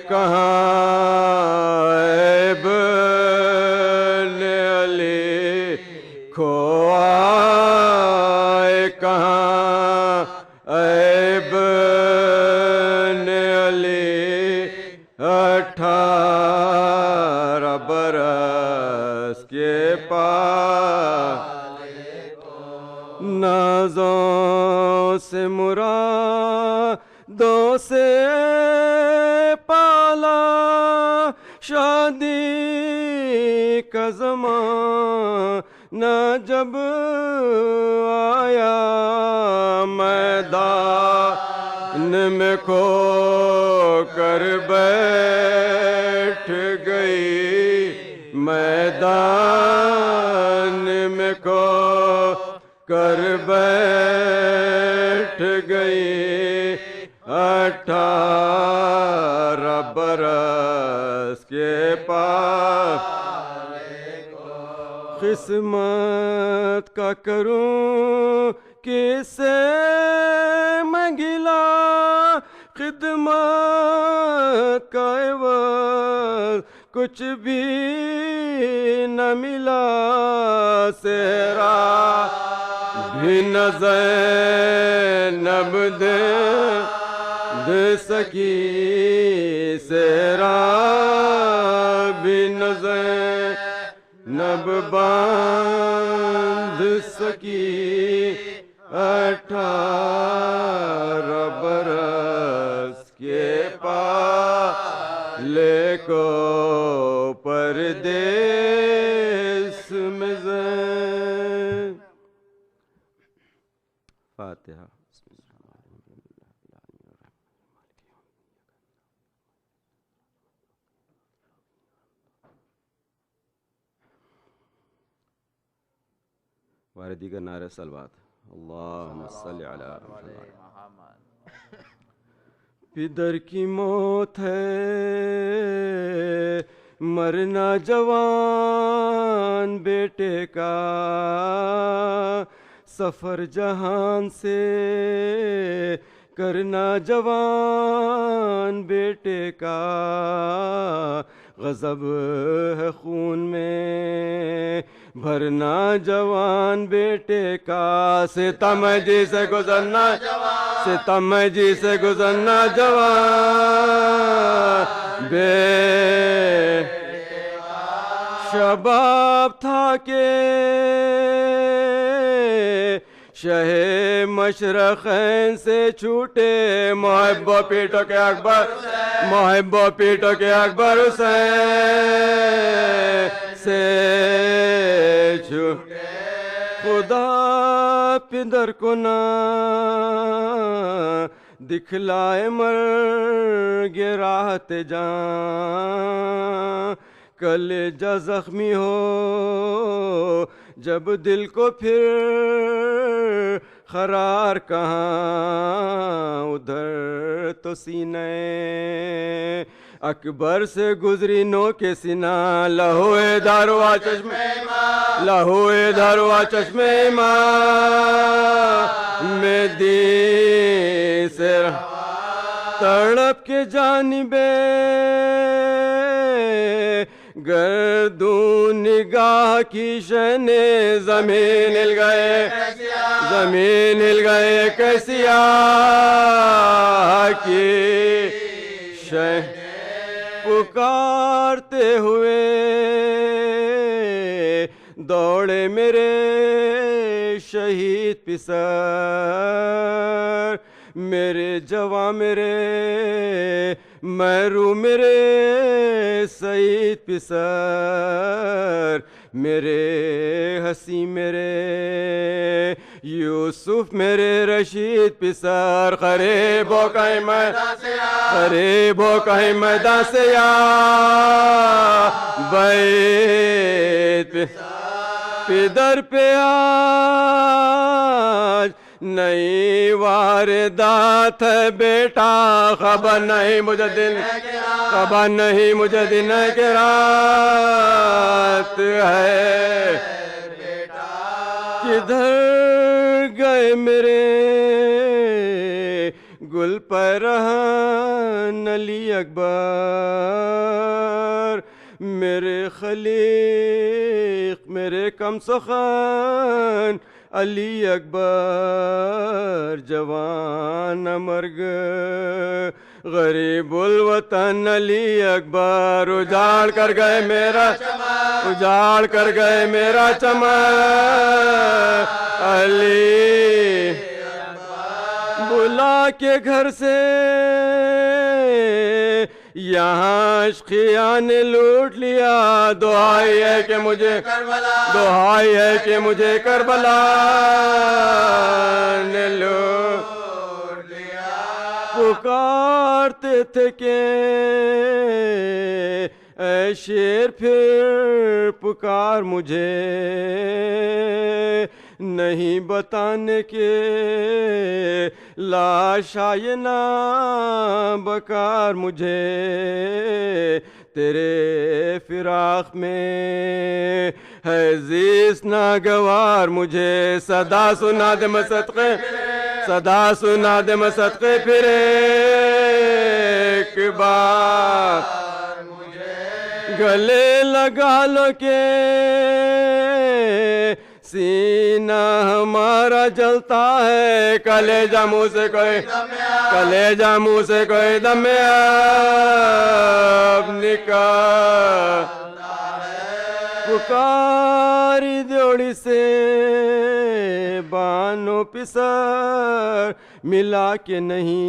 کہاں ابن علی کھویا کہاں ابن علی 18 برس کے پاس نازوں سے مرادوں سے پالا شادی کا زمانہ جب آیا میدان میں کھو کر بیٹھ گئی میدان میں کھو کر بیٹھ گئی 18 برس کے پاس قسمت کا کروں کس سے میں گلا خدمت کا عوض کچھ بھی نہ ملا سہرا بھی نہ زینب دے سکی سہرا بھی نہ زینب باندھ سکی 18 برس کے پالے کو پردیس میں فاتحہ واردی کا نعرہ صلوات اللہم صلی علی محمد پدر کی موت ہے مرنا جوان بیٹے کا سفر جہان سے کرنا جوان بیٹے کا غضب ہے خون میں بھرنا جوان بیٹے کا ستم جی سے گزرنا ستم جی سے گزرنا جوان شباب تھا کہ شہ مشرقین سے چھوٹے محب و پیٹو کے اکبر محب و پیٹو کے اکبر حسین سے چھوٹے خدا پدر کو نہ دکھلائے مرگ راحت جان کلیجہ زخمی ہو جب دل کو پھر قرار کہاں ادھر تو سینے اکبر سے گزری نو کے سینہ لہوئے داروا چشمے لہوئے داروا چشمے میں دی سے تڑپ کے جانبے گردوں نگاہ کی شنے زمین ہل گئے کیسیا کی شہ پکارتے ہوئے دوڑے میرے شہید پسر میرے جواں میرے میرو میرے سعید پسر میرے حسی میرے یوسف میرے رشید پسر قریب ہو کہیں میدان سے یا بیت پدر پہ آج نئی واردات ہے بیٹا خبر نہیں مجھے دن کی رات ہے کدھر گئے میرے گل گل پیرہن علی اکبر، میرے خلیق میرے کم سخن علی اکبر، جوان مرگ غریب الوطن علی اکبر، اجاڑ کر گئے میرا اجاڑ کر گئے میرا چمن علی، بلا کے گھر سے یہاں عشقیاں نے لوٹ لیا، دعائی ہے کہ مجھے دعائی ہے کہ مجھے کربلا نے لوٹ لیا، پکارتے تھے کہ اے شیر پھر پکار مجھے، نہیں بتانے کے لاش آئینہ بکار مجھے، تیرے فراق میں ہے زیست ناگوار مجھے، صدا سنا دے میں صدقے صدا سنا دے میں صدقے پھر ایک بار گلے لگا لو کہ سینہ ہمارا جلتا ہے، کلیجہ منہ سے کوئی کلیجہ منہ سے کوئی دم اب نکال، پکاری دیوڑی سے بانو پسر ملا کے نہیں،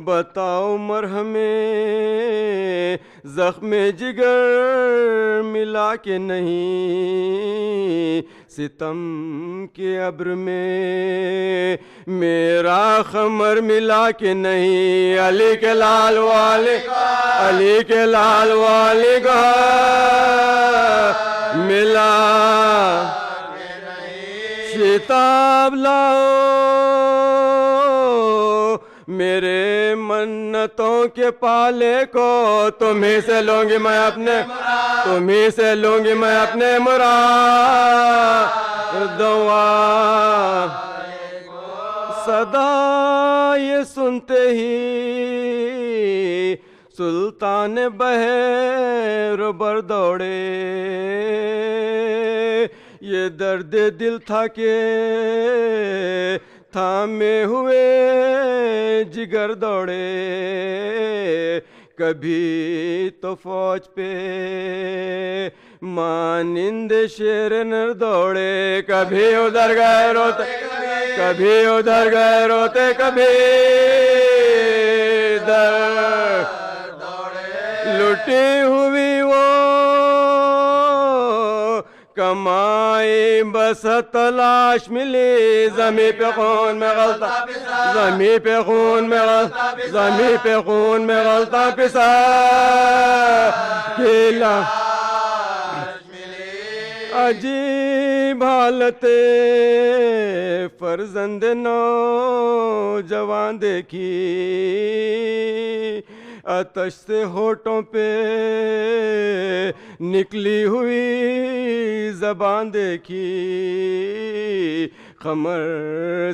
بتاؤ مرہم زخم جگر ملا کے نہیں، ستم کے ابر میں میرا خمر ملا کے نہیں، علی کے لال والے علی کے لال والے گا ملا شتاب لاؤ میرے منتوں کے پالے کو، تمہیں سے لوں گی میں اپنے تمہیں سے لوں گی میں اپنے مراد دعا، صدا یہ سنتے ہی سلطان بحر بر دوڑے، یہ درد دل تھا کہ تھامے ہوئے جگر دوڑے، کبھی تو فوج پہ مانند شیر نر دوڑے، کبھی ادھر گئے روتے کبھی ادھر گئے روتے، کبھی ادھر لٹی ہوئی وہ کمائی بس تلاش ملی، زمین پہ خون میں غلطہ زمین پہ خون میں زمین پہ خون میں غلطہ پسا کھیلا، عجیب حالت فرزند نوجوان دیکھی، آتش سے ہونٹوں پہ نکلی ہوئی زبان دیکھی، خمر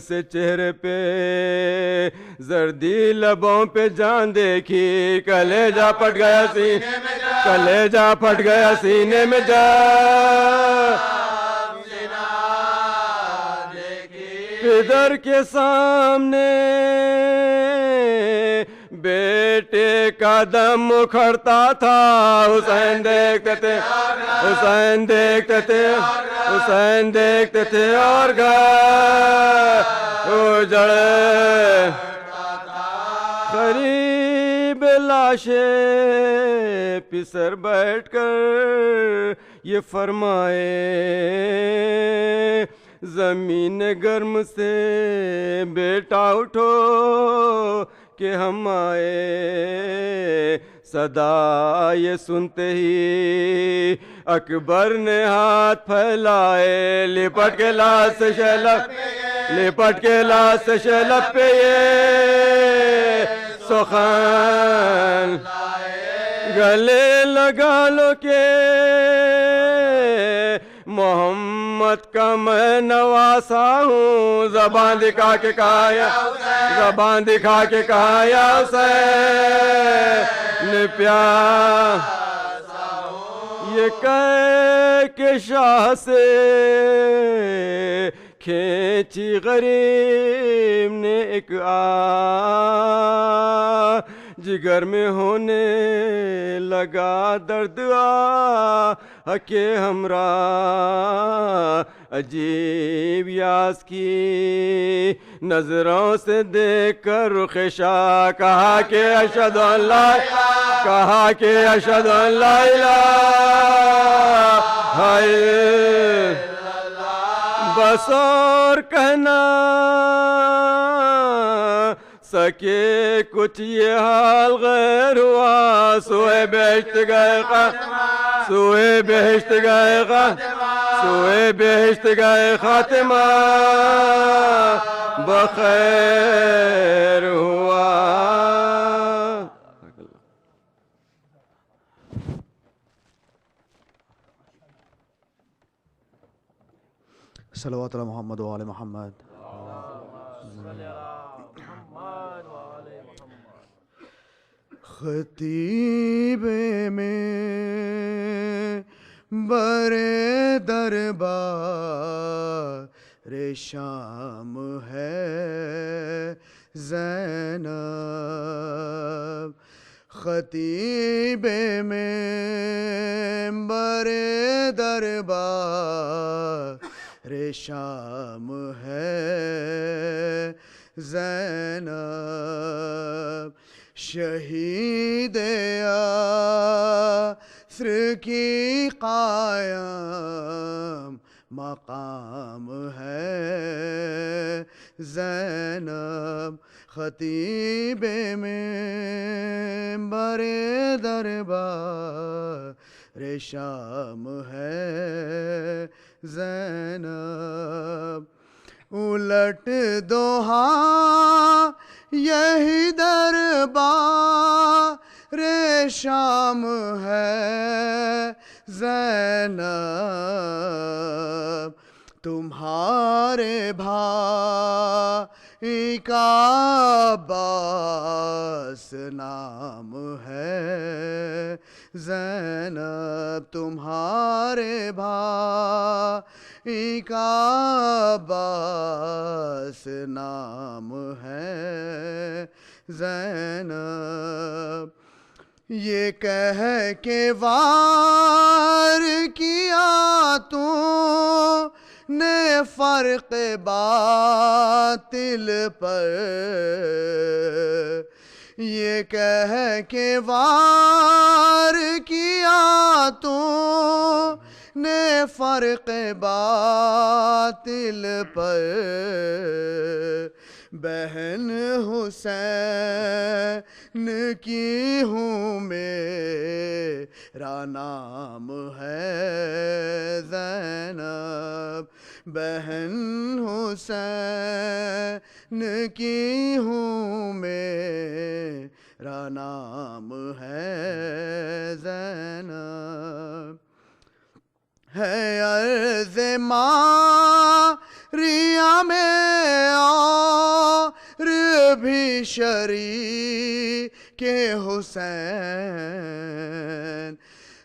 سے چہرے پہ زردی لبوں پہ جان دیکھی، کلیجہ پھٹ گیا سینے میں کلیجہ پھٹ گیا سینے میں جا پدر کے سامنے بیٹے کا دم اکھڑتا تھا، حسین دیکھتے تھے حسین دیکھتے تھے حسین دیکھتے تھے اور گھر اجڑے، قریب لاشیں پسر بیٹھ کر یہ فرمائے، زمین گرم سے بیٹا اٹھو کہ ہم آئے، صدا یہ سنتے ہی اکبر نے ہاتھ پھیلائے، لپٹ کے لاش سے شیلب لپٹ کے لاش سے شیلب پہ یہ سخن گلے لگا لو کہ محمد کا میں نواسا ہوں زبان دکھا کے کہا یا زبان دکھا کے کہا یا حسین پیار یہ کہہ کے شاہ سے کھینچی غریب نے ایک جگر میں ہونے لگا درد کے ہمراہ عجیب یاس کی نظروں سے دیکھ کر رخ شاہ کہا کہ اشہد ان لا کہا کہ اشہد ان لا الہ الا اللہ بس اور کہنا سکے کچھ یہ حال غیر ہوا سوئے بہشت گئے سوئے بہشت گئے سوئے بہشت گئے خاتمہ بخیر ہوا صلوات علی محمد و آل محمد خطیب میں برے دربار شام ہے زینب خطیب میں برے دربار شام ہے زینب شہید یاسر کی قائم مقام ہے زینب خطیب میں برے دربار شام ہے زینب الٹ دو ہاں یہی دربار شام ہے زینب تمہارے بھائی کا عباس نام ہے زینب تمہارے بھائی کا عباس نام ہے زینب یہ کہہ کے وار کیا تو نے فرق باطل پر یہ کہہ کے وار کیا تو نے فرق باطل پر بہن حسین کی ہوں میرا نام ہے زینب بہن حسین کی ہوں میرا نام ہے زینب ہے عرض ماریہ میں اور بھی شریک حسین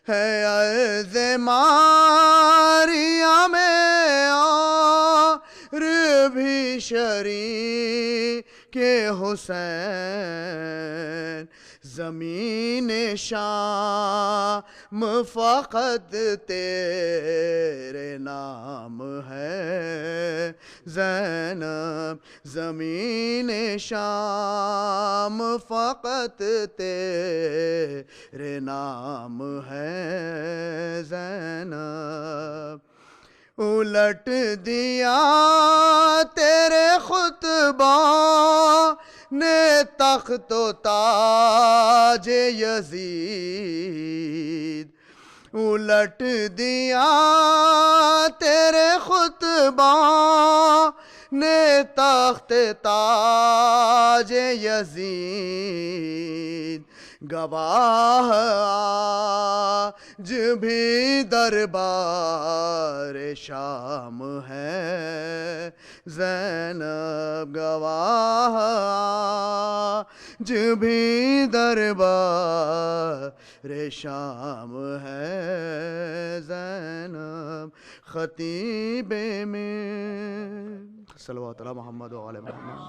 ہے عرض ماریہ میں اور بھی شریک حسین زمین شام فقط تیرے نام ہے زینب زمین شام فقط تیرے نام ہے زینب الٹ دیا تیرے خطبہ نے تخت و تاج یزید الٹ دیا تیرے خطبہ نے تخت تاج یزید گواہ آج بھی دربار شام ہے زینب، گواہ آج بھی دربار شام ہے زینب، خطیب میں صلوات علی محمد و آل محمد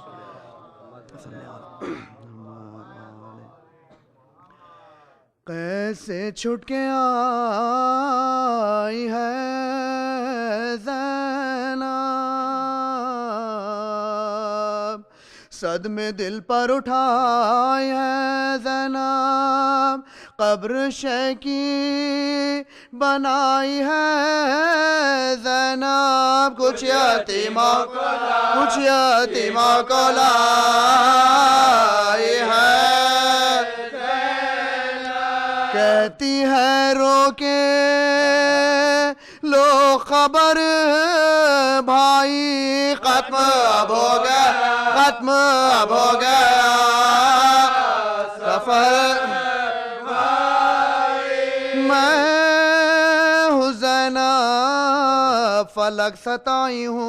صلی اللہ علیہ کیسے چھٹ کے آئی ہے زینب، صدمے دل پر اٹھائی ہے زینب، قبر شیکی بنائی ہے زینب، کچھ یتیموں کو لائی ہے، کہتی ہے رو کے لو خبر بھائی، ختم اب ہو گیا، ختم اب ہو گیا سفر، میں ہوں زینب فلک ستائی ہوں،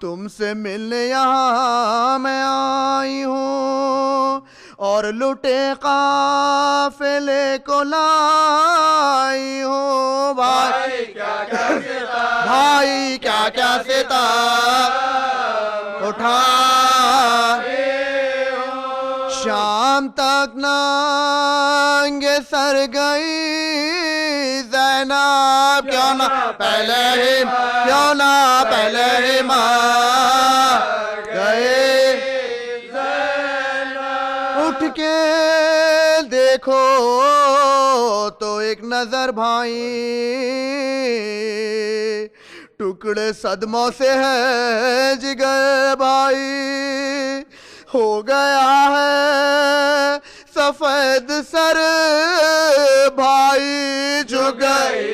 تم سے ملنے یہاں میں آئی ہوں، اور لٹے قافلے کو لائی ہوں، بھائی کیا کیا ستم اٹھا، شام تک ننگے سر گئی زینب، کیوں نہ پہلے ہی مار گئے، اٹھ کے دیکھو تو ایک نظر بھائی، ٹکڑے صدموں سے ہے جگر بھائی، ہو گیا ہے سفید سر بھائی، جھک گئی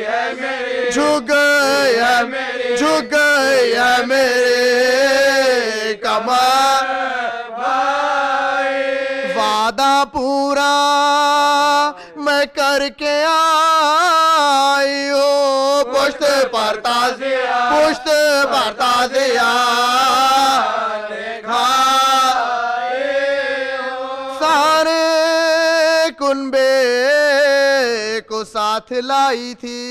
ہے میری کمر، وعدہ پورا میں کر کے آئی ہوں، پشت پر تازیہ سارے کنبے کو ساتھ لائی تھی،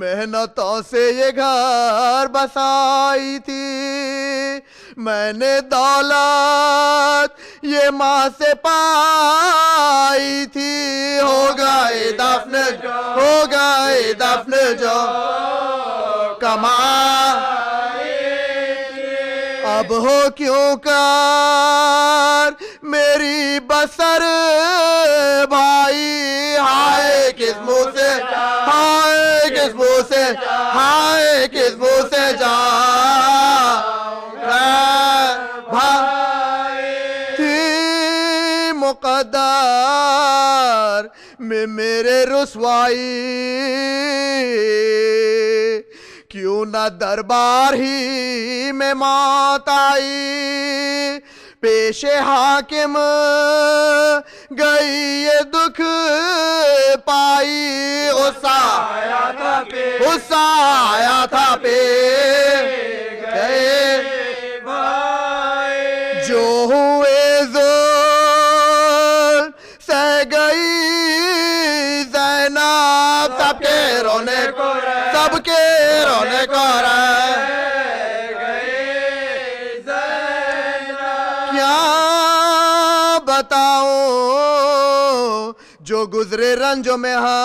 محنتوں سے یہ گھر بسائی تھی، میں نے دولت یہ ماں سے پائی تھی، ہو گئے دفن جو کما، اب ہو کیوں کر میری بسر بھائی، ہائے کس منہ سے جا تھی مقدر میں میرے رسوائی، کیوں نہ دربار ہی میں موت آئی، پیش حاکم گئی یہ دکھ پائی، غصہ آیا تھا پہ گئے جو ہوئے ظلم سہ گئی زینب، سب کے رونے کو رہ کیا بتاؤں جو گزرے رنجوں میں ہار،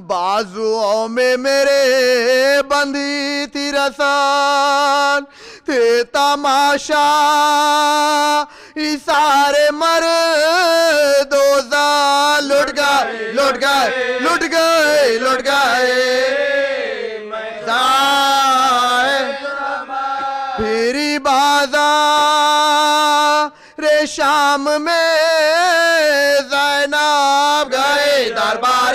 بازوؤں میں میرے بندھی تھی رسان، تھے تماشا یہ سارے مردوزہ، لٹ گئے پھری بازار شام میں زینب گئی دربار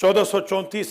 1434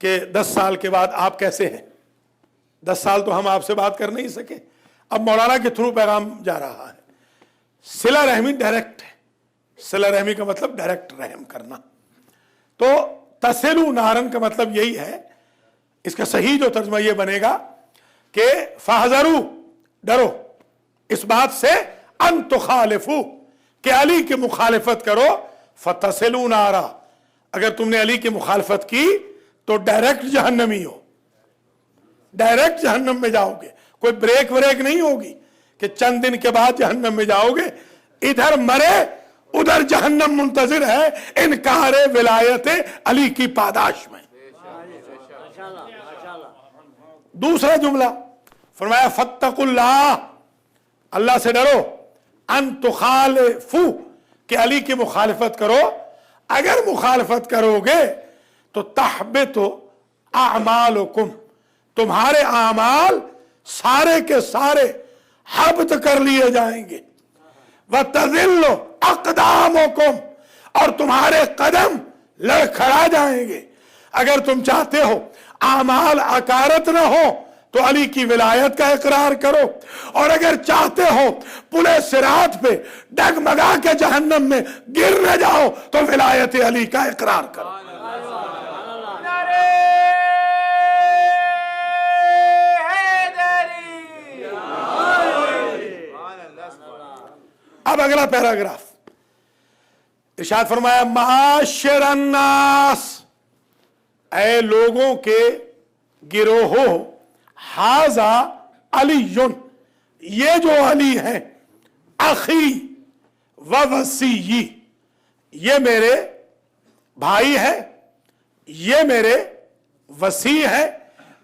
کہ 10 سال کے بعد آپ کیسے ہیں. 10 سال تو ہم آپ سے بات کر نہیں سکے, اب مولانا کے تھرو پیغام جا رہا ہے. صلہ رحمی ڈائریکٹ ہے. صلہ رحمی کا مطلب ڈائریکٹ رحم کرنا. تو تصلو نارن کا مطلب یہی ہے. اس کا صحیح جو ترجمہ یہ بنے گا کہ فاحذروا, ڈرو اس بات سے, ان تخالفو, کہ علی کی مخالفت کرو, فتصلوا نارا, اگر تم نے علی کی مخالفت کی تو ڈائریکٹ جہنمی ہو, ڈائریکٹ جہنم میں جاؤ گے. کوئی بریک وریک نہیں ہوگی کہ چند دن کے بعد جہنم میں جاؤ گے. ادھر مرے ادھر جہنم منتظر ہے انکار ولایت علی کی پاداش میں. دوسرا جملہ فرمایا فاتقوا اللہ, اللہ سے ڈرو, ان تخالفو, کہ علی کی مخالفت کرو. اگر مخالفت کرو گے تو تحبط اعمالکم, تمہارے اعمال سارے کے سارے حبط کر لیے جائیں گے. وتذل اقدامکم, اور تمہارے قدم لڑکھڑا جائیں گے. اگر تم چاہتے ہو اعمال اکارت نہ ہو تو علی کی ولایت کا اقرار کرو, اور اگر چاہتے ہو پلے صراط پہ ڈگمگا کے جہنم میں گر نہ جاؤ تو ولایت علی کا اقرار کرو. اب اگلا پیراگراف ارشاد فرمایا معاشر الناس, اے لوگوں کے گروہو, حاذا علی, یہ جو علی ہیں, اخی و وصی, یہ میرے بھائی ہیں, یہ میرے وصی ہیں,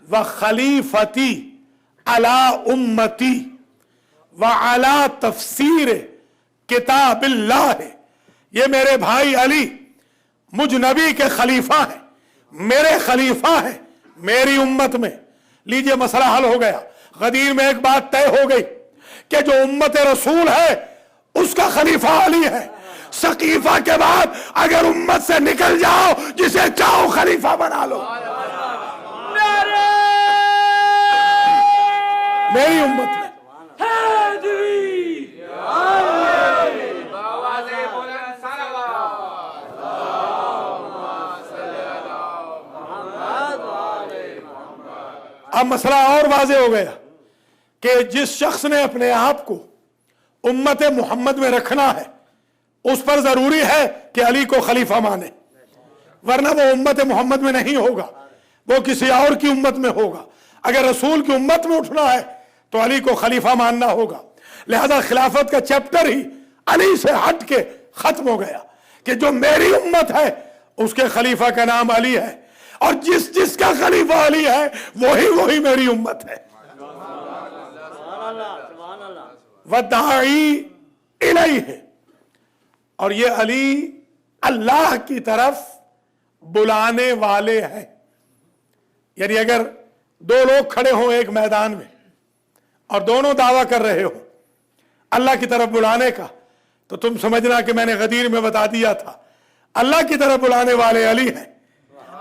و خلیفتی علی امتی و علی تفسیر کتاب اللہ, یہ میرے بھائی علی مجھ نبی کے خلیفہ ہیں, میرے خلیفہ ہیں میری امت میں. لیجئے مسئلہ حل ہو گیا. غدیر میں ایک بات طے ہو گئی کہ جو امت رسول ہے اس کا خلیفہ علی ہے. سقیفہ کے بعد اگر امت سے نکل جاؤ جسے چاہو خلیفہ بنا لو. میری امت میں اب مسئلہ اور واضح ہو گیا کہ جس شخص نے اپنے آپ کو امت محمد میں رکھنا ہے اس پر ضروری ہے کہ علی کو خلیفہ مانے, ورنہ وہ امت محمد میں نہیں ہوگا, وہ کسی اور کی امت میں ہوگا. اگر رسول کی امت میں اٹھنا ہے تو علی کو خلیفہ ماننا ہوگا. لہذا خلافت کا چیپٹر ہی علی سے ہٹ کے ختم ہو گیا کہ جو میری امت ہے اس کے خلیفہ کا نام علی ہے, اور جس کا خلیفہ علی ہے وہی میری امت ہے. وَدَاعِي إِلَيْهِ, اور یہ علی اللہ کی طرف بلانے والے ہیں. یعنی اگر دو لوگ کھڑے ہوں ایک میدان میں اور دونوں دعویٰ کر رہے ہوں اللہ کی طرف بلانے کا, تو تم سمجھنا کہ میں نے غدیر میں بتا دیا تھا اللہ کی طرف بلانے والے علی ہیں.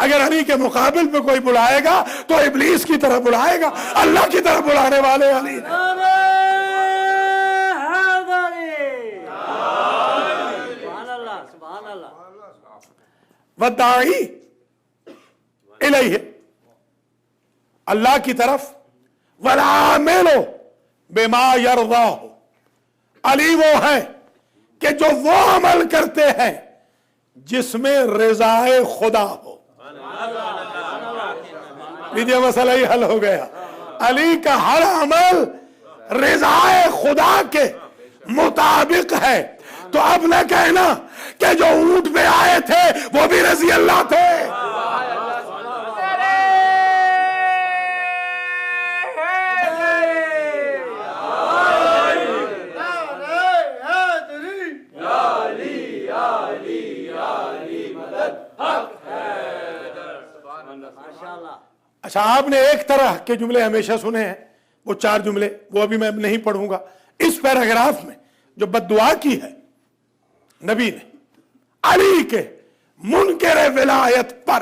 اگر علی کے مقابل پہ کوئی بلائے گا تو ابلیس کی طرف بلائے گا, اللہ کی طرف بلانے والے علی ہیں. وَدَاعِي إِلَيْهِ, اللہ کی طرف. وَالْعَامِلُ بِمَا يَرْضَاهُ, علی وہ ہیں کہ جو وہ عمل کرتے ہیں جس میں رضائے خدا ہو. لیجئے مسئلہ ہی حل ہو گیا. علی کا ہر عمل رضائے خدا کے مطابق ہے. تو اب نہ کہنا کہ جو اونٹ پہ آئے تھے وہ بھی رضی اللہ تھے. اچھا, آپ نے ایک طرح کے جملے ہمیشہ سنے ہیں, وہ 4 جملے, وہ ابھی میں نہیں پڑھوں گا. اس پیراگراف میں جو بد دعا کی ہے نبی نے علی کے منکر ولایت پر,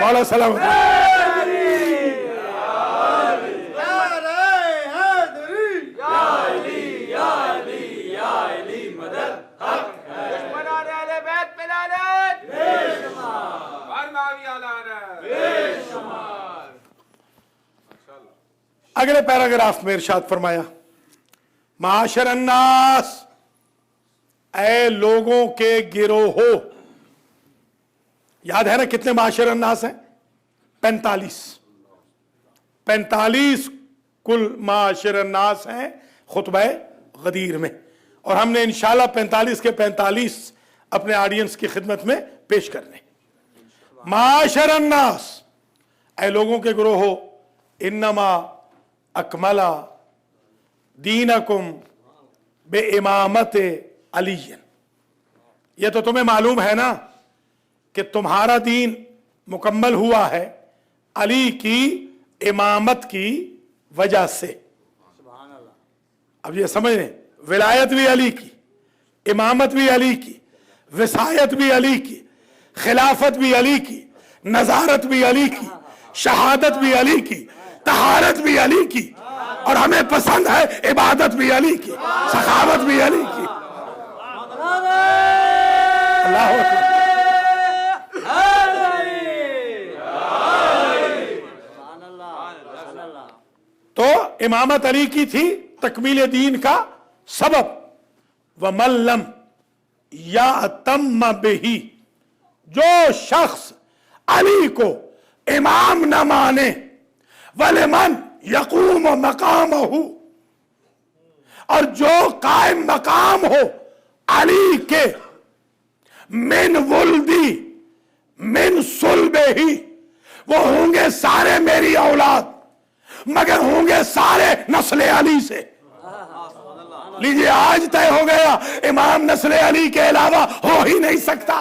مولا سلامت. اگلے پیراگراف میں ارشاد فرمایا معاشر الناس، اے لوگوں کے گروہ. یاد ہے نا کتنے معاشر الناس ہیں؟ 45 کل معاشر الناس ہیں خطبہ غدیر میں، اور ہم نے انشاءاللہ 45 کے 45 اپنے آڈینس کی خدمت میں پیش کرنے. معاشر الناس، اے لوگوں کے گروہ، انما اکملا دینکم بے امامت علی. یہ تو تمہیں معلوم ہے نا کہ تمہارا دین مکمل ہوا ہے علی کی امامت کی وجہ سے. اب یہ سمجھ لیں، ولایت بھی علی کی، امامت بھی علی کی، وصایت بھی علی کی، خلافت بھی علی کی، نظارت بھی علی کی، شہادت بھی علی کی، طہارت بھی علی کی، اور ہمیں پسند ہے عبادت بھی علی کی، سخاوت بھی علی کی. اللہ اکبر. تو امامت علی کی تھی تکمیل دین کا سبب. وَمَن لَّمْ يَأْتَمَّ بِهِ، جو شخص علی کو امام نہ مانے، وَلِمَنْ يَقُومُ مَقَامَهُ، اور جو قائم مقام ہو علی کے، من ولدی من صلبہی، وہ ہوں گے سارے میری اولاد، مگر ہوں گے سارے نسل علی سے. لیجئے آج طے ہو گیا امام نسل علی کے علاوہ ہو ہی نہیں سکتا.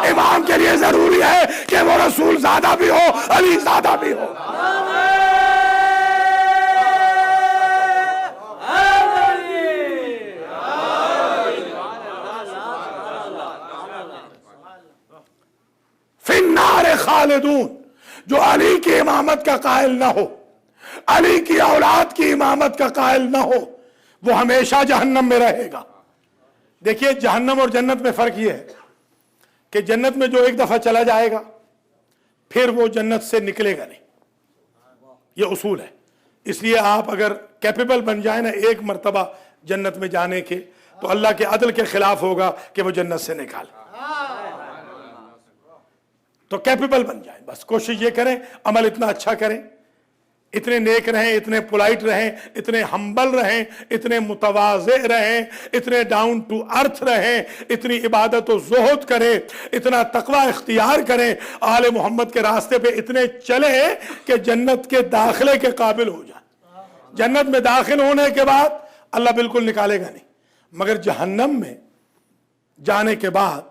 امام کے لیے ضروری ہے کہ وہ رسول زادہ بھی ہو، علی زادہ بھی ہو. فی النار خالدون، جو علی کی امامت کا قائل نہ ہو، علی کی اولاد کی امامت کا قائل نہ ہو، وہ ہمیشہ جہنم میں رہے گا. دیکھیے جہنم اور جنت میں فرق یہ ہے کہ جنت میں جو ایک دفعہ چلا جائے گا پھر وہ جنت سے نکلے گا نہیں. یہ اصول ہے. اس لیے آپ اگر کیپیبل بن جائیں نا ایک مرتبہ جنت میں جانے کے، تو اللہ کے عدل کے خلاف ہوگا کہ وہ جنت سے نکالے. تو کیپیبل بن جائیں، بس کوشش یہ کریں عمل اتنا اچھا کریں، اتنے نیک رہیں، اتنے پولائٹ رہیں، اتنے ہمبل رہیں، اتنے متواضع رہیں، اتنے ڈاؤن ٹو ارتھ رہیں، اتنی عبادت و زہد کریں، اتنا تقوی اختیار کریں، آل محمد کے راستے پہ اتنے چلیں کہ جنت کے داخلے کے قابل ہو جائیں. جنت میں داخل ہونے کے بعد اللہ بالکل نکالے گا نہیں، مگر جہنم میں جانے کے بعد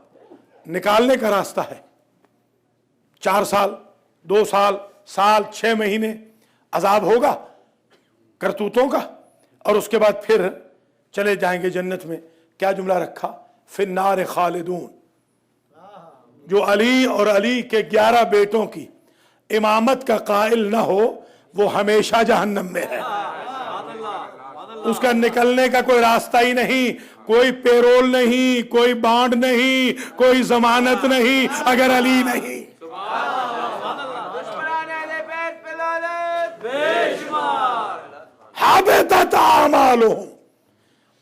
نکالنے کا راستہ ہے. 4 سال، 2 سال، سال، 6 مہینے عذاب ہوگا کرتوتوں کا، اور اس کے بعد پھر چلے جائیں گے جنت میں. کیا جملہ رکھا؟ فی النار خالدون. جو علی اور علی کے 11 بیٹوں کی امامت کا قائل نہ ہو وہ ہمیشہ جہنم میں ہے. اس کا نکلنے کا کوئی راستہ ہی نہیں، کوئی پیرول نہیں، کوئی بانڈ نہیں، کوئی ضمانت نہیں اگر علی نہیں. حبطت اعمالہم،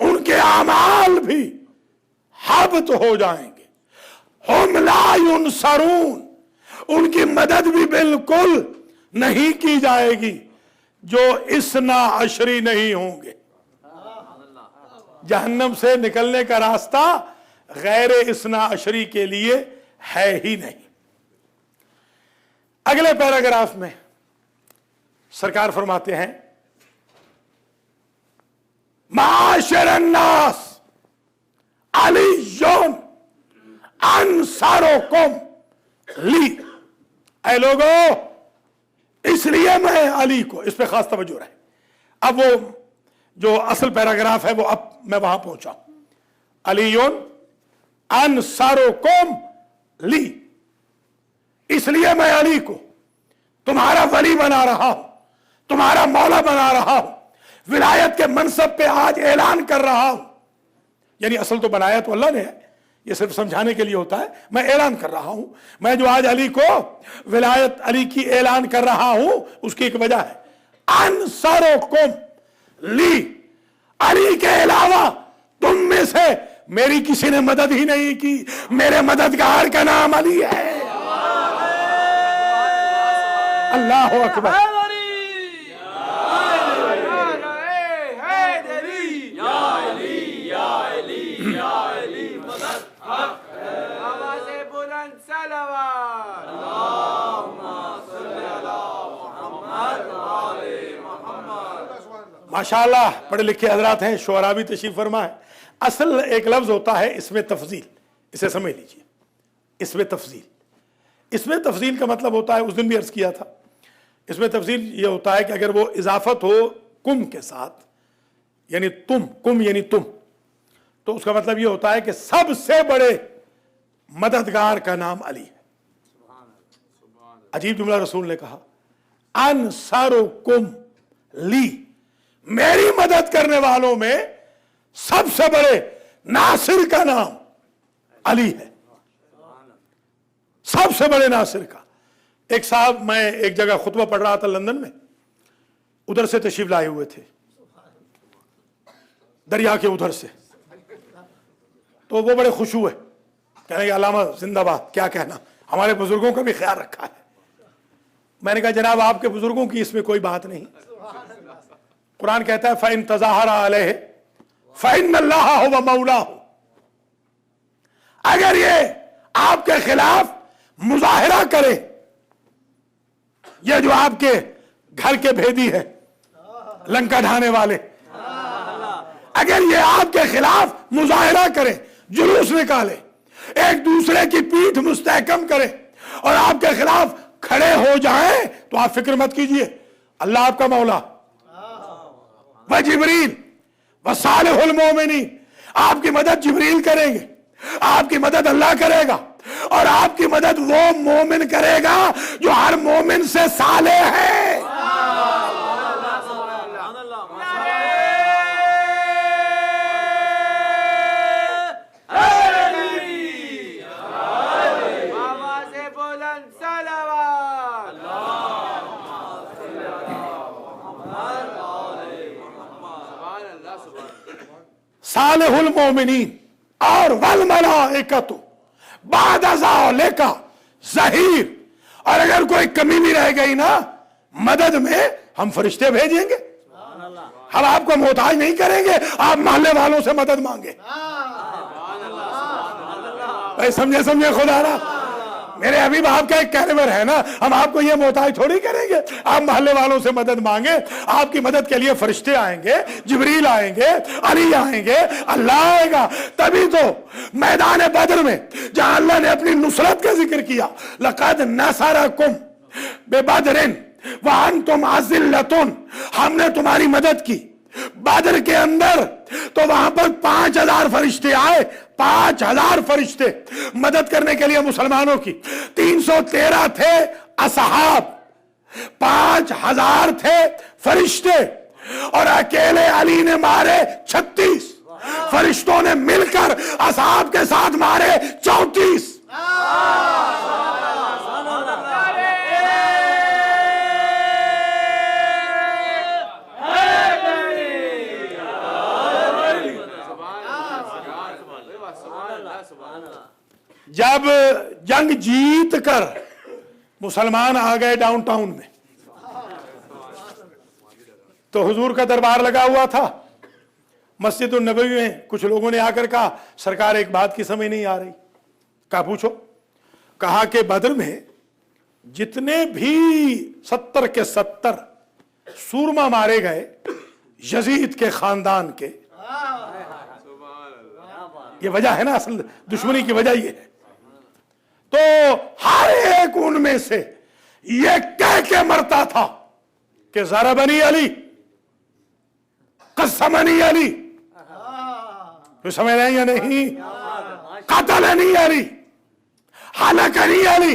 ان کے اعمال بھی حبط ہو جائیں گے. ہم لا ینصرون، ان کی مدد بھی بالکل نہیں کی جائے گی جو اثنا عشری نہیں ہوں گے. جہنم سے نکلنے کا راستہ غیر اثنا عشری کے لیے ہے ہی نہیں. اگلے پیراگراف میں سرکار فرماتے ہیں معاشر الناس علی انصارکم لی. اے لوگو، اس لیے میں علی کو، اس پہ خاص توجہ رہے. اب وہ جو اصل پیراگراف ہے وہ اب میں وہاں پہنچا. علی انصارکم لی، اس لیے میں علی کو تمہارا ولی بنا رہا ہوں, تمہارا مولا بنا رہا ہوں, ولایت کے منصب پہ آج اعلان کر رہا ہوں. یعنی اصل تو بنایا تو اللہ نے ہے, یہ صرف سمجھانے کے لیے ہوتا ہے. میں اعلان کر رہا ہوں, میں جو آج علی کو ولایت علی کی اعلان کر رہا ہوں, اس کی ایک وجہ ہے. انصرکم لی, علی کے علاوہ تم میں سے میری کسی نے مدد ہی نہیں کی. میرے مددگار کا نام علی ہے. اللہ اکبر. ماشاءاللہ پڑھے لکھے حضرات ہیں, شعراء بھی تشریف فرما ہے. اصل ایک لفظ ہوتا ہے اس میں تفضیل, اسے سمجھ لیجئے. اس میں تفضیل, اس میں تفضیل کا مطلب ہوتا ہے, اس دن بھی عرض کیا تھا, اس میں تفضیل یہ ہوتا ہے کہ اگر وہ اضافت ہو کم کے ساتھ, یعنی تم, کم یعنی تم, تو اس کا مطلب یہ ہوتا ہے کہ سب سے بڑے مددگار کا نام علی ہے. عجیب جملہ رسول نے کہا, انصرکم لی, میری مدد کرنے والوں میں سب سے بڑے ناصر کا نام علی ہے. سب سے بڑے ناصر کا. ایک صاحب, میں ایک جگہ خطبہ پڑھ رہا تھا لندن میں, ادھر سے تشریف لائے ہوئے تھے, دریا کے ادھر سے. تو وہ بڑے خوش ہوئے, کہنے کہ علامہ زندہ باد, کیا کہنا, ہمارے بزرگوں کا بھی خیال رکھا ہے. میں نے کہا جناب آپ کے بزرگوں کی اس میں کوئی بات نہیں. قرآن کہتا ہے فَإِن تَظَاهَرَ عَلَيْهِ فَإِنَّ اللَّهَ هُوَ مَوْلَاهُ. اگر یہ آپ کے خلاف مظاہرہ کرے, یہ جو آپ کے گھر کے بھیدی ہے, لنکا ڈھانے والے, اگر یہ آپ کے خلاف مظاہرہ کرے, جلوس نکالے, ایک دوسرے کی پیٹھ مستحکم کرے اور آپ کے خلاف کھڑے ہو جائیں, تو آپ فکر مت کیجئے, اللہ آپ کا مولا و جبریل و صالح المومنین, آپ کی مدد جبریل کریں گے, آپ کی مدد اللہ کرے گا, اور آپ کی مدد وہ مومن کرے گا جو ہر مومن سے صالح ہے. صالح المومنین اور والملائکۃ بعد ذالک ظہیر. اور اگر کوئی کمی بھی رہ گئی نا مدد میں, ہم فرشتے بھیجیں گے. ہم آپ کو محتاج نہیں کریں گے, آپ محلے والوں سے مدد مانگے. بھائی سمجھے خدا را, میرے حبیب آپ کا ایک کیلیبر ہے نا, ہم آپ کو یہ محتاج تھوڑی کریں گے. آپ محلے والوں سے مدد مانگے, آپ کی مدد کے لیے فرشتے آئیں گے, جبریل آئیں گے, علی آئیں گے, اللہ آئے گا. تبھی تو میدان بدر میں جہاں اللہ نے اپنی نصرت کا ذکر کیا, لقد نصرکم ببدر وانتم اذلۃ, ہم نے تمہاری مدد کی بدر کے اندر, تو وہاں پر 5000 فرشتے آئے, 5000 فرشتے مدد کرنے کے لیے مسلمانوں کی. 313 تھے اصحاب, 5000 تھے فرشتے, اور اکیلے علی نے مارے 36, فرشتوں نے مل کر اصحاب کے ساتھ مارے 34. جب جنگ جیت کر مسلمان آ گئے ڈاؤن ٹاؤن میں, تو حضور کا دربار لگا ہوا تھا مسجد النبوی میں. کچھ لوگوں نے آ کر کہا سرکار ایک بات کی سمجھ نہیں آ رہی. کہا پوچھو. کہا کہ بدر میں جتنے بھی 70 کے 70 سورما مارے گئے یزید کے خاندان کے, یہ وجہ ہے نا, اصل دشمنی کی وجہ یہ ہے, تو ہر ایک ان میں سے یہ کہہ کے مرتا تھا کہ ضربنی علی, قسمنی علی. تو سمجھ رہے ہیں یا نہیں؟ قتلنی علی, ہلکنی علی.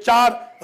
4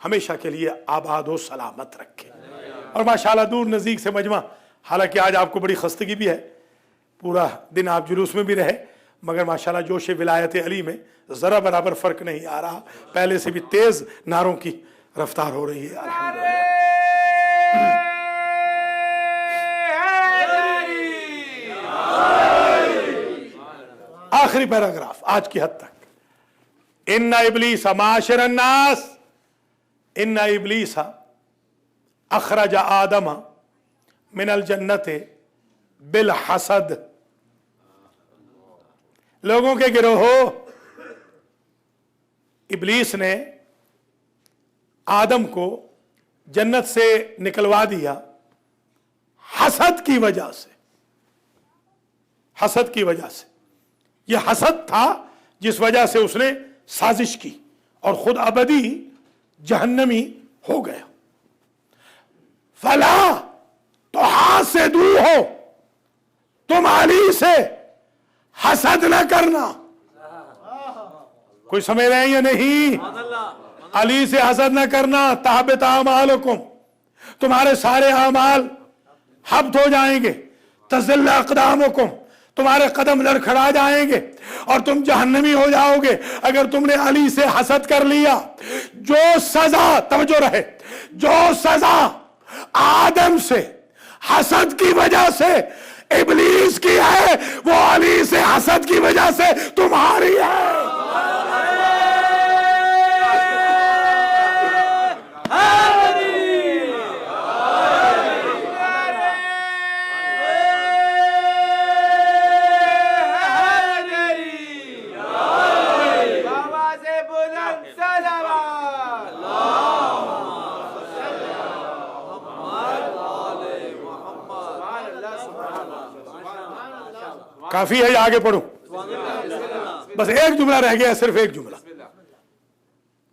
ہمیشہ کے لیے آباد و سلامت رکھے. اور ماشاءاللہ دور نزدیک سے مجمع، حالانکہ آج آپ کو بڑی خستگی بھی ہے، پورا دن آپ جلوس میں بھی رہے، مگر ماشاءاللہ جوش ولایت علی میں ذرا برابر فرق نہیں آ رہا، پہلے سے بھی تیز نعروں کی رفتار ہو رہی ہے الحمدللہ. آخری پیراگراف آج کی حد تک. ان ابلیس معاشر الناس، ان ابلیس اخرج آدم من الجنت بالحسد. لوگوں کے گروہ ابلیس نے آدم کو جنت سے نکلوا دیا حسد کی وجہ سے. حسد کی وجہ سے، یہ حسد تھا جس وجہ سے اس نے سازش کی اور خود ابدی جہنمی ہو گیا. فلا تحاسدوہ، تم علی سے حسد نہ کرنا. کوئی سمجھ رہے ہیں یا نہیں؟ علی سے حسد نہ کرنا. تحبط اعمالکم، تمہارے سارے اعمال حبط ہو جائیں گے. تزل اقدامکم، تمہارے قدم لڑکھڑا جائیں گے اور تم جہنمی ہو جاؤ گے اگر تم نے علی سے حسد کر لیا. جو سزا، توجہ رہے، جو سزا آدم سے حسد کی وجہ سے ابلیس کی ہے، وہ علی سے حسد کی وجہ سے تمہاری ہے. کافی ہے، آگے پڑھوں؟ بس ایک جملہ رہ گیا، صرف ایک جملہ.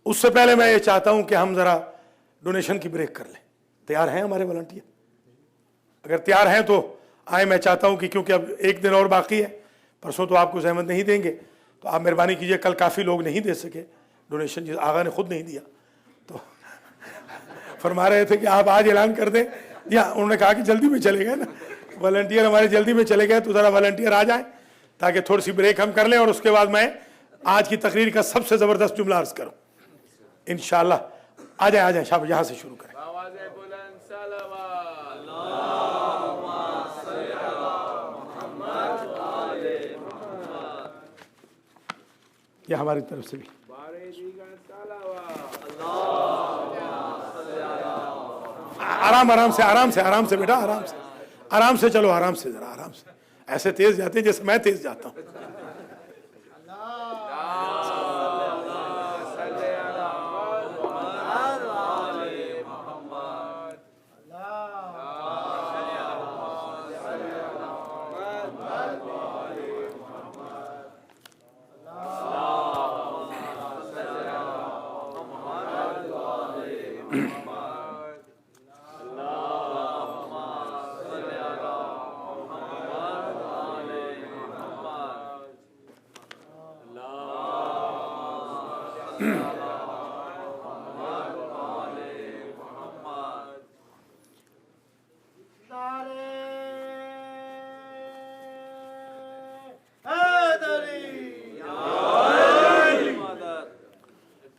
اس سے پہلے میں یہ چاہتا ہوں کہ ہم ذرا ڈونیشن کی بریک کر لیں. تیار ہیں ہمارے والنٹیئر؟ اگر تیار ہیں تو آئیں. میں چاہتا ہوں کہ کیونکہ اب ایک دن اور باقی ہے، پرسوں تو آپ کو زحمت نہیں دیں گے، تو آپ مہربانی کیجئے. کل کافی لوگ نہیں دے سکے ڈونیشن، جس آغا نے خود نہیں دیا، تو فرما رہے تھے کہ آپ آج اعلان کر دیں. یا انہوں نے کہا کہ جلدی میں چلے گئے نا والنٹیئر، ہمارے جلدی میں چلے گئے، تو ذرا والنٹیئر آ جائیں تاکہ تھوڑی سی بریک ہم کر لیں اور اس کے بعد میں آج کی تقریر کا سب سے زبردست جملہ عرض کروں انشاءاللہ. آ جائیں شاہ، یہاں سے شروع کریں. یہ ہماری طرف سے بھی آرام سے بیٹا، آرام سے چلو، آرام سے، ذرا آرام سے. ایسے تیز جاتے ہیں جیسے میں تیز جاتا ہوں.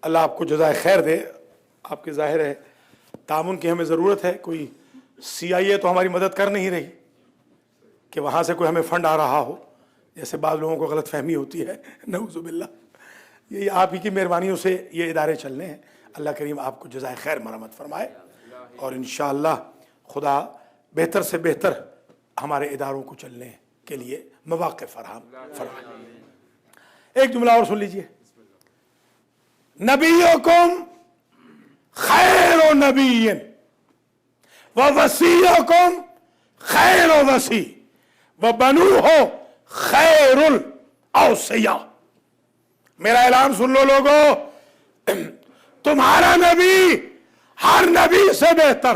اللہ آپ کو جزائے خیر دے. آپ کے ظاہر ہے تعاون کی ہمیں ضرورت ہے. کوئی سی آئی اے تو ہماری مدد کر نہیں رہی کہ وہاں سے کوئی ہمیں فنڈ آ رہا ہو، جیسے بعض لوگوں کو غلط فہمی ہوتی ہے، نعوذ باللہ. یہ آپ ہی کی مہربانیوں سے یہ ادارے چلنے ہیں. اللہ کریم آپ کو جزائے خیر مرحمت فرمائے اور انشاءاللہ خدا بہتر سے بہتر ہمارے اداروں کو چلنے کے لیے مواقع فراہم فرمائے. ایک جملہ اور سن لیجئے. نبیکم خیر و نبی و وسیعکم خیر و وسیع و بنوہ خیر الاوصیاء. میرا اعلان سن لو لوگو، تمہارا نبی ہر نبی سے بہتر،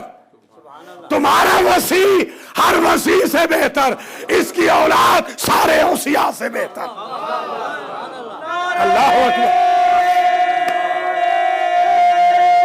تمہارا وسیع ہر وسیع سے بہتر، اس کی اولاد سارے اوصیاء سے بہتر. اللہ اکبر.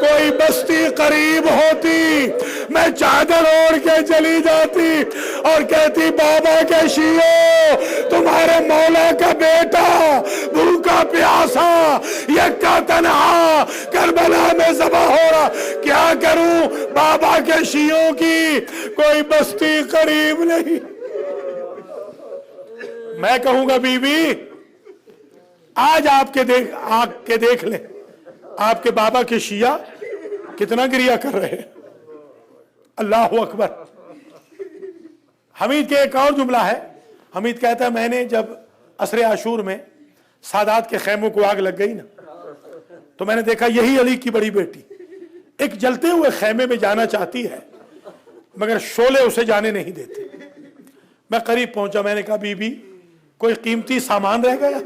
کوئی بستی قریب ہوتی میں چادر اوڑھ کے چلی جاتی اور کہتی بابا کے شیعوں تمہارے مولا کا بیٹا بھوکا پیاسا یکا تنہا کربلا میں ذبح ہو رہا، کیا کروں؟ بابا کے شیعوں کی کوئی بستی قریب نہیں۔ میں کہوں گا بی بی آج آپ کے دیکھ لیں آپ کے بابا کے شیعہ کتنا گریہ کر رہے ہیں۔ اللہ اکبر۔ حمید کے ایک اور جملہ ہے، حمید کہتا ہے میں نے جب عصر عاشور میں سادات کے خیموں کو آگ لگ گئی نا تو میں نے دیکھا یہی علی کی بڑی بیٹی ایک جلتے ہوئے خیمے میں جانا چاہتی ہے مگر شعلے اسے جانے نہیں دیتے۔ میں قریب پہنچا، میں نے کہا بی بی کوئی قیمتی سامان رہ گیا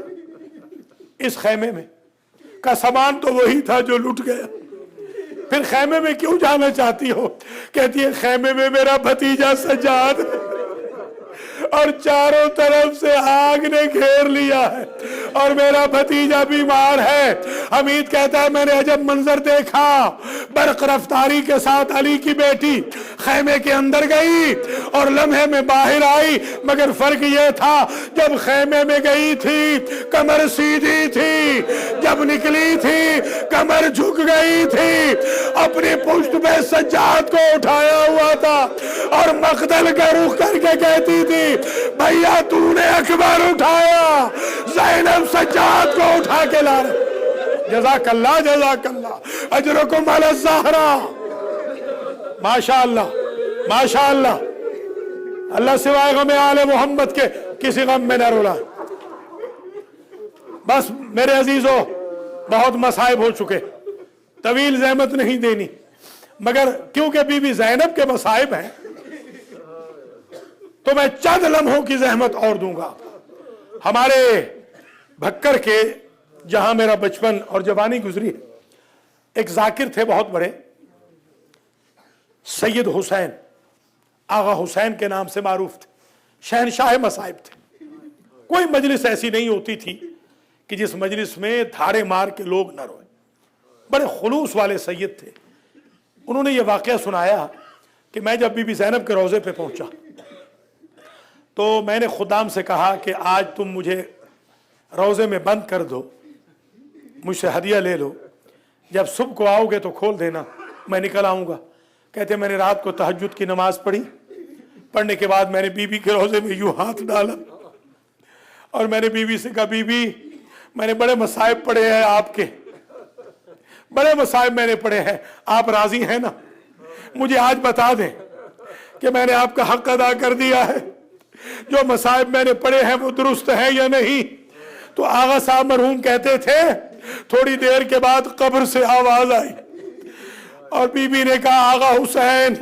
اس خیمے میں؟ کا سامان تو وہی تھا جو لٹ گیا، پھر خیمے میں کیوں جانا چاہتی ہو؟ کہتی ہے خیمے میں میرا بھتیجا سجاد اور چاروں طرف سے آگ نے گھیر لیا ہے اور میرا بھتیجا بیمار ہے۔ حمید کہتا ہے میں نے عجب منظر دیکھا، برق رفتاری کے ساتھ علی کی بیٹی خیمے کے اندر گئی اور لمحے میں باہر آئی، مگر فرق یہ تھا جب خیمے میں گئی تھی کمر سیدھی تھی، جب نکلی تھی کمر جھک گئی تھی، اپنی پشت پہ سجاد کو اٹھایا ہوا تھا اور مقتل کا رخ کر کے کہتی تھی بھیا تو نے اکبر اٹھایا، زینب سجاد کو اٹھا کے لا رہے۔ جزاک اللہ جزاک اللہ اجرکم علی الزہرا۔ ماشاءاللہ ماشاءاللہ، اللہ سوائے غم آل محمد کے کسی غم میں نہ رولا۔ بس میرے عزیزو بہت مصائب ہو چکے، طویل زحمت نہیں دینی، مگر کیونکہ بی بی زینب کے مصائب ہیں تو میں چند لمحوں کی زحمت اور دوں گا۔ ہمارے بھکر کے جہاں میرا بچپن اور جوانی گزری، ایک ذاکر تھے بہت بڑے، سید حسین، آغا حسین کے نام سے معروف تھے، شہنشاہ مصائب تھے۔ کوئی مجلس ایسی نہیں ہوتی تھی کہ جس مجلس میں دھاڑے مار کے لوگ نہ روئے، بڑے خلوص والے سید تھے۔ انہوں نے یہ واقعہ سنایا کہ میں جب بی بی زینب کے روضے پہ پہنچا تو میں نے خدام سے کہا کہ آج تم مجھے روضے میں بند کر دو، مجھ سے ہدیہ لے لو، جب صبح کو آؤ گے تو کھول دینا، میں نکل آؤں گا۔ کہتے میں نے رات کو تہجد کی نماز پڑھی، پڑھنے کے بعد میں نے بی بی کے روضے میں یوں ہاتھ ڈالا اور میں نے بی بی سے کہا بی بی میں نے بڑے مصائب پڑھے ہیں آپ کے، بڑے مصائب میں نے پڑھے ہیں، آپ راضی ہیں نا؟ مجھے آج بتا دیں کہ میں نے آپ کا حق ادا کر دیا ہے، جو مصائب میں نے پڑھے ہیں وہ درست ہے یا نہیں؟ تو آغا صاحب مرحوم کہتے تھے تھوڑی دیر کے بعد قبر سے آواز آئی اور بی بی نے کہا آغا حسین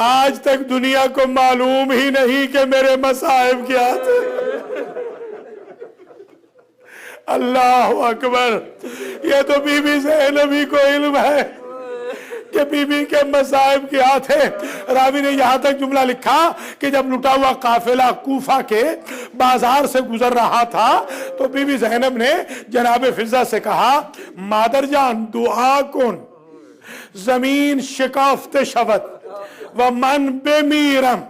آج تک دنیا کو معلوم ہی نہیں کہ میرے مصائب کیا تھے۔ اللہ اکبر، یہ تو بی بی زینب ہی کو علم ہے کہ بی بی کے مصائب کیا تھے۔ راوی نے یہاں تک جملہ لکھا کہ جب لٹا ہوا قافلہ کوفہ کے بازار سے گزر رہا تھا تو بی بی زینب نے جناب فضہ سے کہا مادر جان دعا کن زمین شکافت شود و من بمیرم،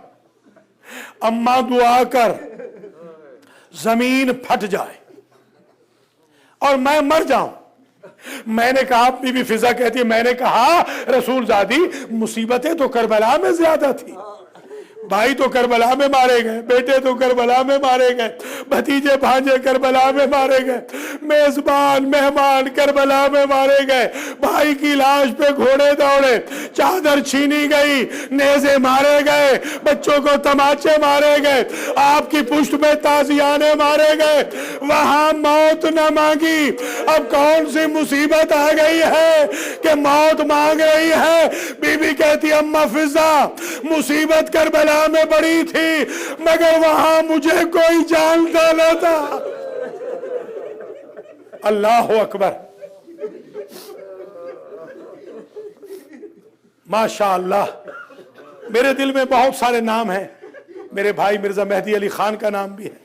اما دعا کر زمین پھٹ جائے اور میں مر جاؤں۔ میں نے کہا بی بی فضہ کہتی ہے میں نے کہا رسول زادی مصیبتیں تو کربلا میں زیادہ تھی، بھائی تو کربلا میں مارے گئے، بیٹے تو کربلا میں مارے گئے، بھتیجے بھانجے کربلا میں مارے گئے، میزبان مہمان کربلا میں مارے گئے، بھائی کی لاش پہ گھوڑے دوڑے، چادر چھینی گئی، نیزے مارے گئے، بچوں کو تماچے مارے گئے، آپ کی پشت پہ تازیانے مارے گئے، وہاں موت نہ مانگی۔ اب کون سی مصیبت آ گئی ہے کہ موت مانگ رہی ہے؟ بی بی کہتی اماں فضہ مصیبت کربلا میں بڑی تھی مگر وہاں مجھے کوئی جانتا نہ تھا۔ اللہ اکبر، ماشاءاللہ۔ میرے دل میں بہت سارے نام ہیں، میرے بھائی مرزا مہدی علی خان کا نام بھی ہے،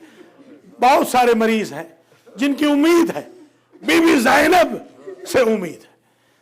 بہت سارے مریض ہیں جن کی امید ہے، بی بی زینب سے امید ہے۔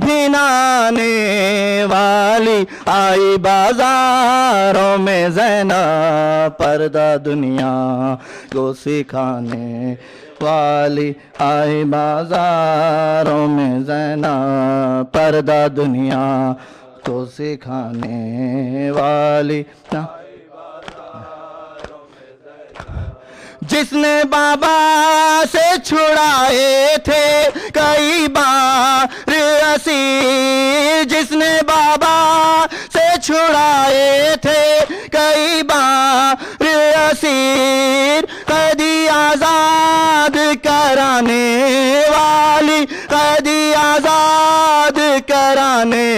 بھنانے والی آئی بازاروں میں زینب پردہ دنیا کو سکھانے والی آئی بازاروں میں زینب پردہ دنیا کو سکھانے والی جس نے بابا سے چھڑائے تھے کئی بار اسیر، جس نے بابا سے چھڑائے تھے کئی بار اسیر، قیدی آزاد کرانے والی، قیدی آزاد کرانے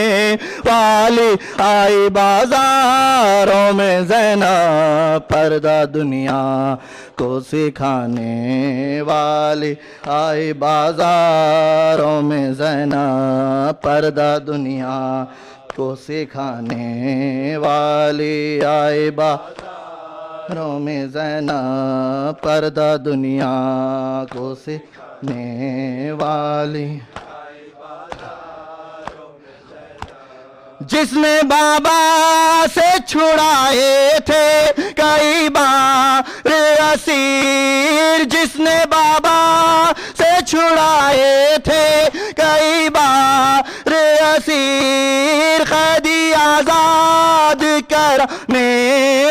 والی آئی بازاروں میں زینب پردہ دنیا کو سکھانے والی آئی بازاروں میں زینب پردہ دنیا کو سکھانے والی آئی بازاروں میں زینب پردہ دنیا کو سکھانے والی جس نے بابا سے چھڑائے تھے کئی بار اسیر، جس نے بابا سے چھڑائے تھے کئی بار اسیر، قیدی آزاد کرانے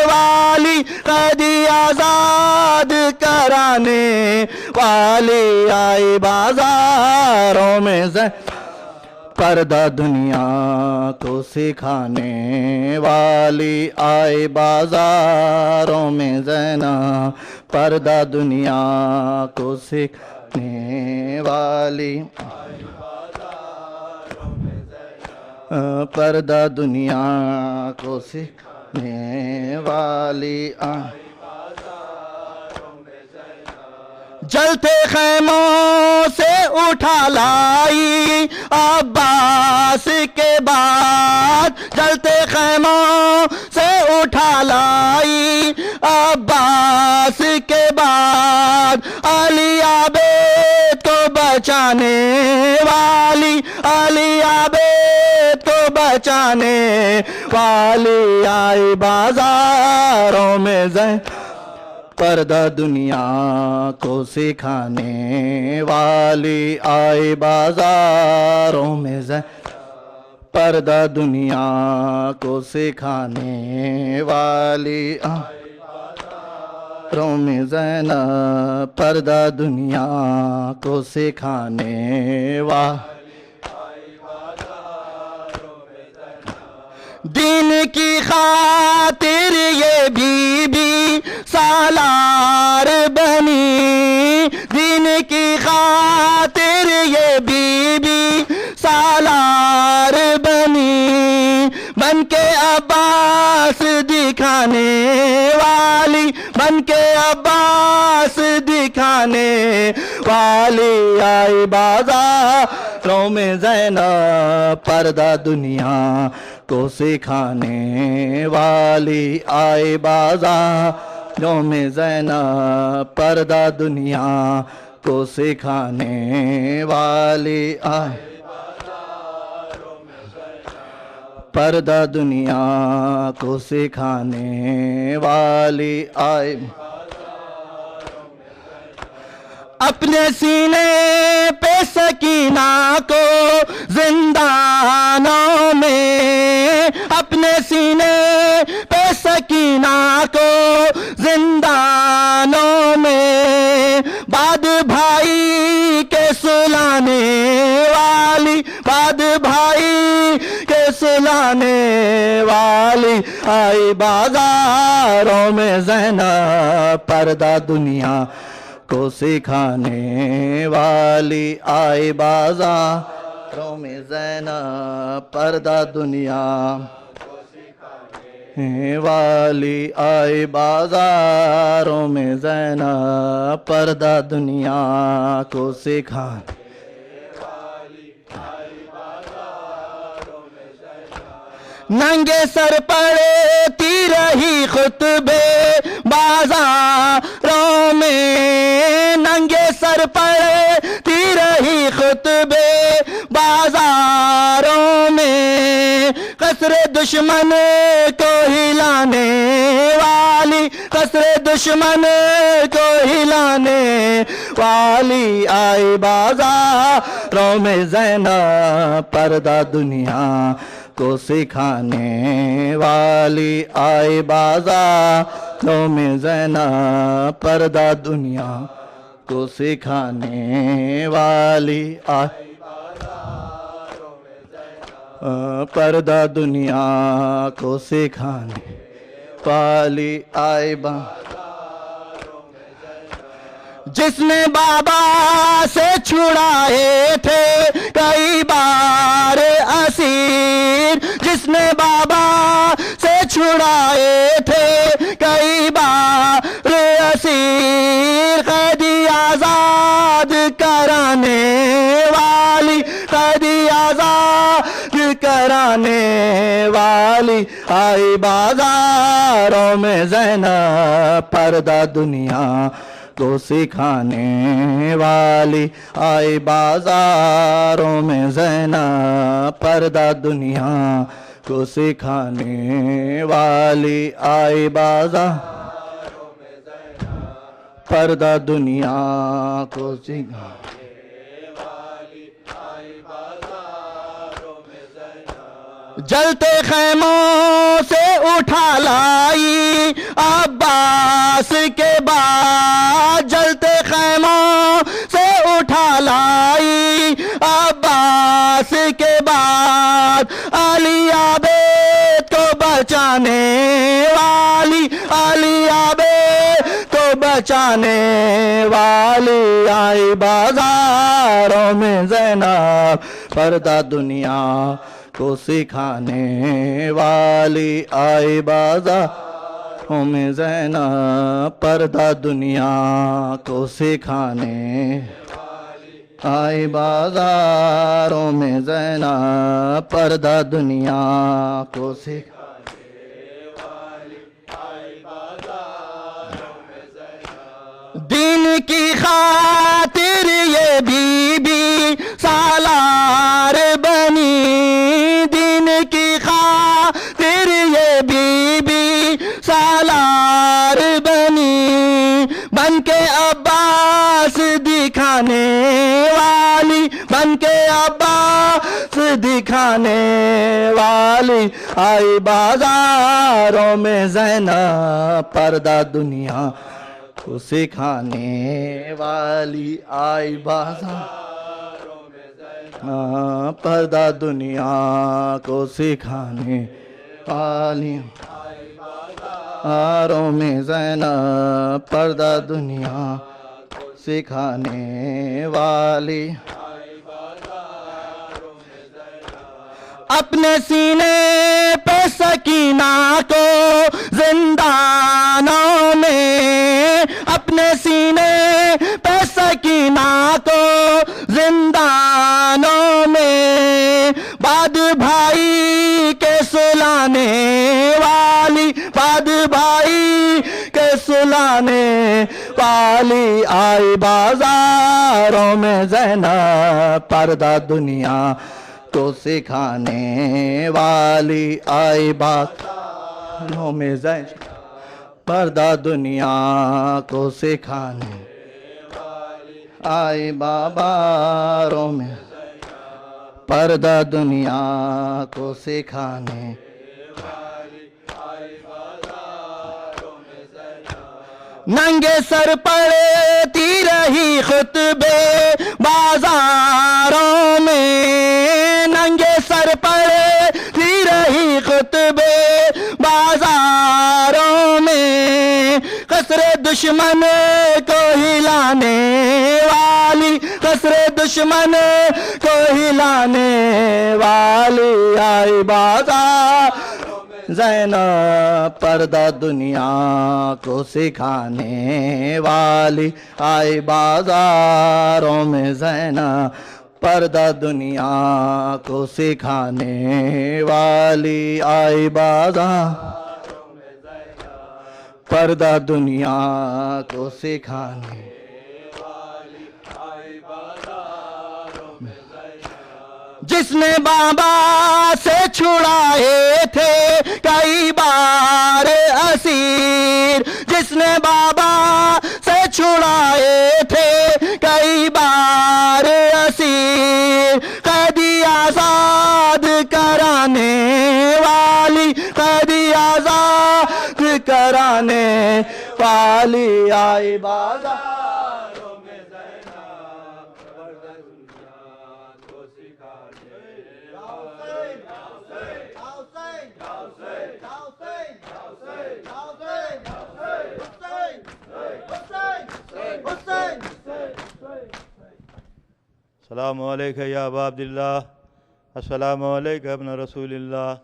والی، قیدی آزاد کرانے والی آئی بازاروں میں پردہ دنیا کو سکھانے والی آئی بازاروں میں زینب پردہ دنیا کو سکھانے والی پردہ دنیا کو سکھانے والی جلتے خیموں سے اٹھا لائی عباس کے بعد، جلتے خیموں سے اٹھا لائی عباس کے بعد، علی عبید کو بچانے والی، علی عبید کو بچانے والی آئی بازاروں میں پردہ دنیا کو سکھانے والی آئی بازاروں میں پردہ دنیا کو سکھانے والی بازاروں میں زینب پردہ دنیا کو سکھانے والی دین کی خاطر یہ بی بی سالار بنی، دین کی خاطر یہ بی بی سالار بنی، بن کے عباس دکھانے والی، بن کے عباس دکھانے والی آئی بازاروں میں زینب پردہ دنیا کو سکھانے والی آئی بازاروں میں زینب پردہ دنیا کو سکھانے والی آئی پردہ دنیا کو سکھانے والی آئی اپنے سینے پہ سکینہ کو زندانوں میں، اپنے سینے پہ سکینہ کو زندانوں میں، بعد بھائی کے سلانے والی، بعد بھائی کے سلانے والی آئی بازاروں میں زینب پردہ دنیا کو سکھانے والی آئی بازاروں میں زینب پردہ دنیا والی آئی بازاروں میں زینب پردہ دنیا کو سکھانے ننگے سر پڑتی رہی خطبے بازاروں میں، ننگے سر پڑتی رہی خطبے بازار دشمن کو ہلانے والی، قصر دشمن کو ہلانے والی آئی بازاروں میں زینب، پردہ دنیا کو سکھانے والی آئی بازاروں میں زینب، پردہ دنیا کو سکھانے والی آئی پردہ دنیا کو سکھانے والی آئی جس نے بابا سے چھڑائے تھے کئی بار اسیر، جس نے بابا سے چھڑائے تھے کئی بار اسیر، قیدی آزاد کرانے والی، قیدی آزاد کرانے والی آئی بازاروں میں زینب، پردہ دنیا کو سکھانے والی آئی بازاروں میں زینب، پردہ دنیا کو سکھانے والی آئی بازاروں میں زینب، پردہ دنیا کو سکھانے والی آئی بازاروں میں زینب، جلتے خیموں سے اٹھا لائی عباس کے بعد، جلتے خیموں سے اٹھا لائی عباس کے بعد، علی عبید کو بچانے والی، علی عبید کو بچانے والی آئی بازاروں میں زینب، پردہ دنیا کو سکھانے والی آئی بازاروں میں زینب، پردہ دنیا کو سکھانے والی آئی بازاروں میں زینب، پردہ دنیا کو سکھانے والی آئی بازاروں میں زینب، دین کی خاطر یہ بی بی سالار بنی، دین کی خاطر یہ بی بی سالار بنی، بن کے عباس دکھانے والی، بن کے عباس دکھانے والی آئی بازاروں میں زینب، پردہ دنیا کو سکھانے والی آئی بازاروں میں زینب، پردہ دنیا کو سکھانے والی بازاروں میں زینب، پردہ دنیا کو سکھانے والی اپنے سینے پہ سکینہ کو زندانوں میں، اپنے سینے پہ سکینہ کو زندانوں میں، بعد بھائی کے سلانے والی، بعد بھائی کے سلانے والی آئی بازاروں میں زینب، پردہ دنیا کو سکھانے والی آئی بازاروں میں زینب، پردہ دنیا کو سکھانے والی آئی بازاروں میں، پردہ دنیا کو سکھانے والی آئی بازاروں میں زینب، ننگے سر پڑتی رہی خطبے بازاروں میں، ننگے سر پڑتی رہی خطبے بازاروں میں، قصر دشمن کو ہلانے والی، قصر دشمن کو ہلانے والی آئی بازاروں میں زینب، پردہ دنیا کو سکھانے والی آئی بازاروں میں زینب، پردہ دنیا کو سکھانے والی آئی بازاروں میں زینب، پردہ دنیا کو سکھانے والی آئی بازاروں میں زینب، جس نے بابا سے چھڑائے تھے کئی بار اسیر، جس نے بابا سے چھڑائے تھے کئی بار اسیر، قیدی آزاد کرانے والی، قیدی آزاد کرانے والی آئی بازار۔ السلام علیکم یا ابا عبداللہ، السلام علیکم ابن رسول اللہ،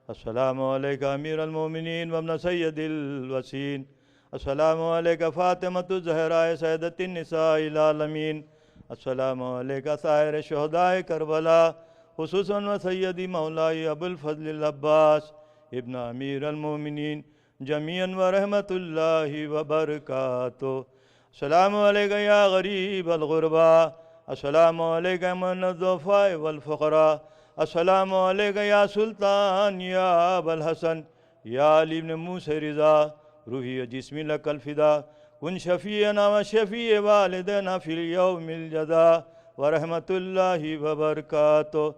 السلام علیکم امیر المومنین وابن سید الوسین، السلام علیکم فاطمۃ الزہراء سیدۃ النساء العالمین، السلام علیکم سائر شہداء کربلا، خصوصاً و سیدی مولائی ابو الفضل العباس ابن امیر المومنین جمیعاً ورحمۃ اللہ وبرکاتہ۔ السلام علیکم یا غریب الغربا، السلام علیکم من الضعفاء والفقراء، السلام علیکم یا سلطان یا ابا الحسن یا علی بن موسیٰ رضا، روحی و جسمی لک الفدا، کن شفیعنا و شفیع والدنا فی الیوم الجزا ورحمۃ اللہ وبرکاتہ۔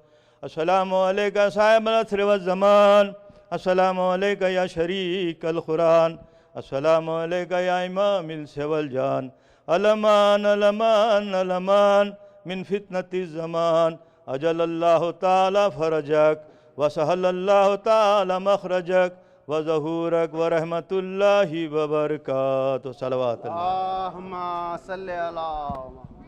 السلام علیکم صاحب العصر والزمان، السلام علیکم یا شریک القرآن، السلام علیکم یا امام الانس والجان، الامان الامان الامان من فتنة الزمان، اجل اللہ تعالی فرجک وسہل اللہ تعالی مخرجک وظہورک ورحمۃ اللہ وبرکاتہ۔ صلوات اللہ۔ اللہم صلی علی محمد۔